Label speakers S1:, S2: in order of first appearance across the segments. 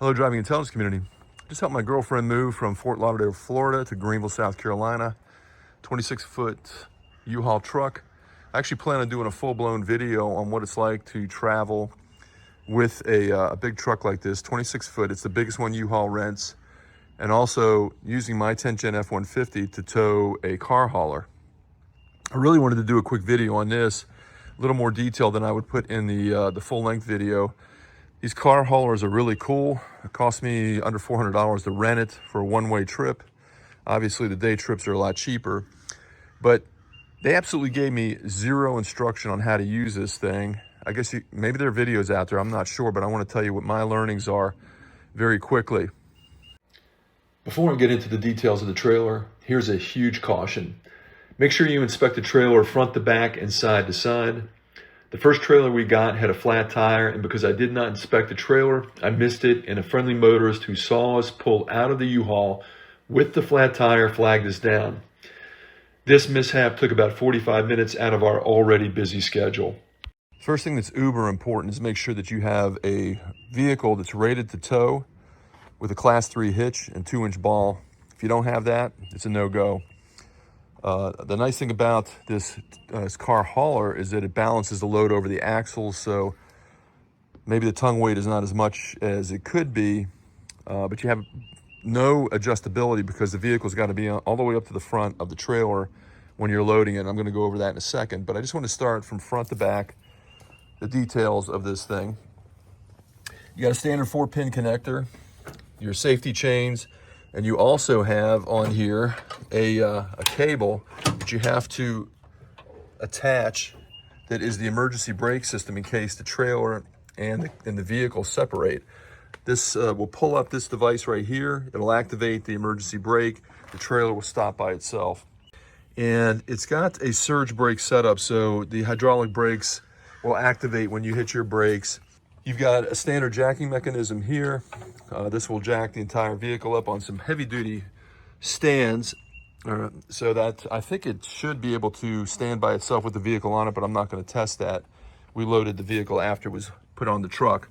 S1: Hello, driving intelligence community. Just helped my girlfriend move from Fort Lauderdale, Florida to Greenville, South Carolina. 26-foot U-Haul truck. I actually plan on doing a full-blown video on what it's like to travel with a big truck like this, 26 foot. It's the biggest one U-Haul rents. And also using my 10 Gen F-150 to tow a car hauler. I really wanted to do a quick video on this, a little more detail than I would put in the full-length video. These car haulers are really cool. It cost me under $400 to rent it for a one-way trip. Obviously, the day trips are a lot cheaper, but they absolutely gave me zero instruction on how to use this thing. I guess maybe there are videos out there, I'm not sure, but I want to tell you what my learnings are very quickly. Before I get into the details of the trailer, here's a huge caution. Make sure you inspect the trailer front to back and side to side. The first trailer we got had a flat tire, and because I did not inspect the trailer, I missed it, and a friendly motorist who saw us pull out of the U-Haul with the flat tire flagged us down. This mishap took about 45 minutes out of our already busy schedule. First thing that's uber important is make sure that you have a vehicle that's rated to tow with a Class 3 hitch and 2-inch ball. If you don't have that, it's a no-go. The nice thing about this car hauler is that it balances the load over the axles, so maybe the tongue weight is not as much as it could be, but you have no adjustability because the vehicle's got to be all the way up to the front of the trailer when you're loading it. I'm going to go over that in a second, but I just want to start from front to back, the details of this thing. You got a standard 4-pin connector, your safety chains, and you also have on here a cable that you have to attach that is the emergency brake system in case the trailer and the vehicle separate. This will pull up this device right here. It'll activate the emergency brake. The trailer will stop by itself. And it's got a surge brake setup, so the hydraulic brakes will activate when you hit your brakes. You've got a standard jacking mechanism here. This will jack the entire vehicle up on some heavy-duty stands, so that I think it should be able to stand by itself with the vehicle on it, but I'm not going to test that. We loaded the vehicle after it was put on the truck.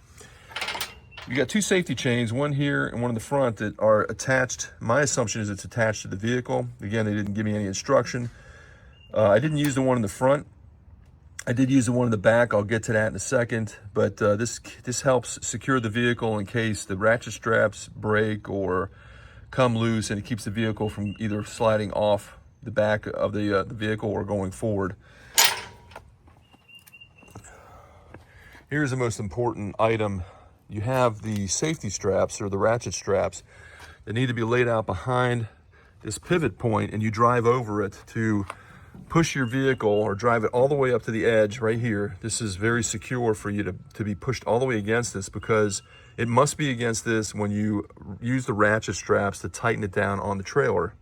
S1: You got two safety chains, one here and one in the front, that are attached. My assumption is it's attached to the vehicle. Again, they didn't give me any instruction. I didn't use the one in the front. I did use the one in the back. I'll get to that in a second, but this helps secure the vehicle in case the ratchet straps break or come loose, and it keeps the vehicle from either sliding off the back of the vehicle or going forward. Here's the most important item. You have the safety straps, or the ratchet straps, that need to be laid out behind this pivot point, and you drive over it to push your vehicle or drive it all the way up to the edge right here. This is very secure for you to be pushed all the way against this, because it must be against this when you use the ratchet straps to tighten it down on the trailer.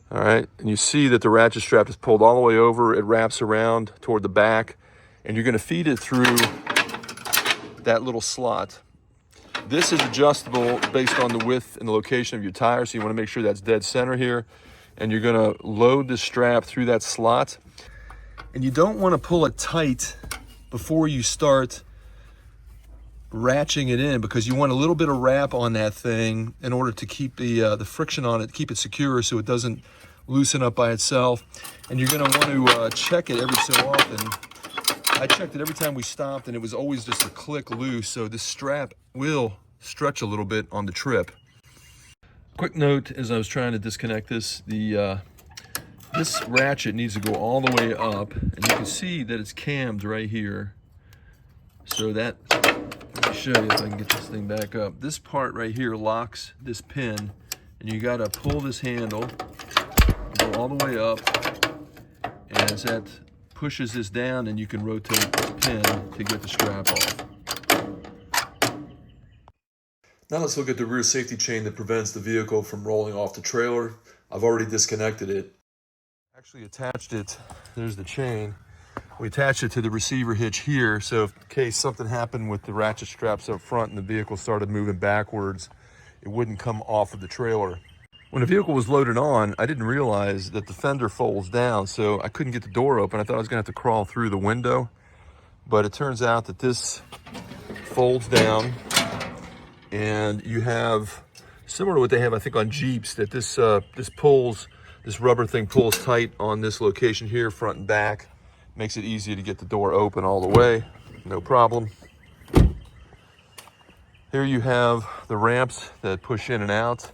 S1: All right, and you see that the ratchet strap is pulled all the way over. It wraps around toward the back, and you're going to feed it through that little slot. This is adjustable based on the width and the location of your tire, so you want to make sure that's dead center here. And you're going to load the strap through that slot, and you don't want to pull it tight before you start ratcheting it in, because you want a little bit of wrap on that thing in order to keep the friction on it, keep it secure so it doesn't loosen up by itself. And you're going to want to check it every so often. I checked it every time we stopped, and it was always just a click loose, so this strap will stretch a little bit on the trip. Quick note, as I was trying to disconnect this, this ratchet needs to go all the way up, and you can see that it's cammed right here. So that, let me show you if I can get this thing back up. This part right here locks this pin, and you got to pull this handle, go all the way up, and as that pushes this down, and you can rotate this pin to get the strap off. Now let's look at the rear safety chain that prevents the vehicle from rolling off the trailer. I've already disconnected it. Actually attached it, there's the chain. We attached it to the receiver hitch here, so in case something happened with the ratchet straps up front and the vehicle started moving backwards, it wouldn't come off of the trailer. When the vehicle was loaded on, I didn't realize that the fender folds down, so I couldn't get the door open. I thought I was gonna have to crawl through the window, but it turns out that this folds down And you have, similar to what they have, I think, on Jeeps, that this rubber thing pulls tight on this location here, front and back. Makes it easy to get the door open all the way, no problem. Here you have the ramps that push in and out.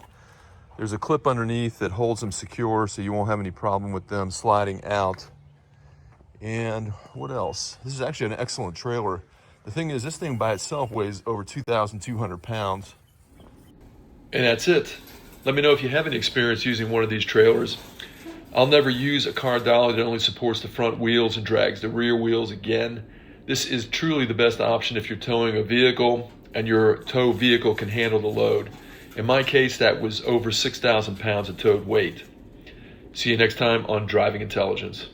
S1: There's a clip underneath that holds them secure so you won't have any problem with them sliding out. And what else? This is actually an excellent trailer. The thing is, this thing by itself weighs over 2,200 pounds. And that's it. Let me know if you have any experience using one of these trailers. I'll never use a car dolly that only supports the front wheels and drags the rear wheels again. This is truly the best option if you're towing a vehicle and your tow vehicle can handle the load. In my case, that was over 6,000 pounds of towed weight. See you next time on Driving Intelligence.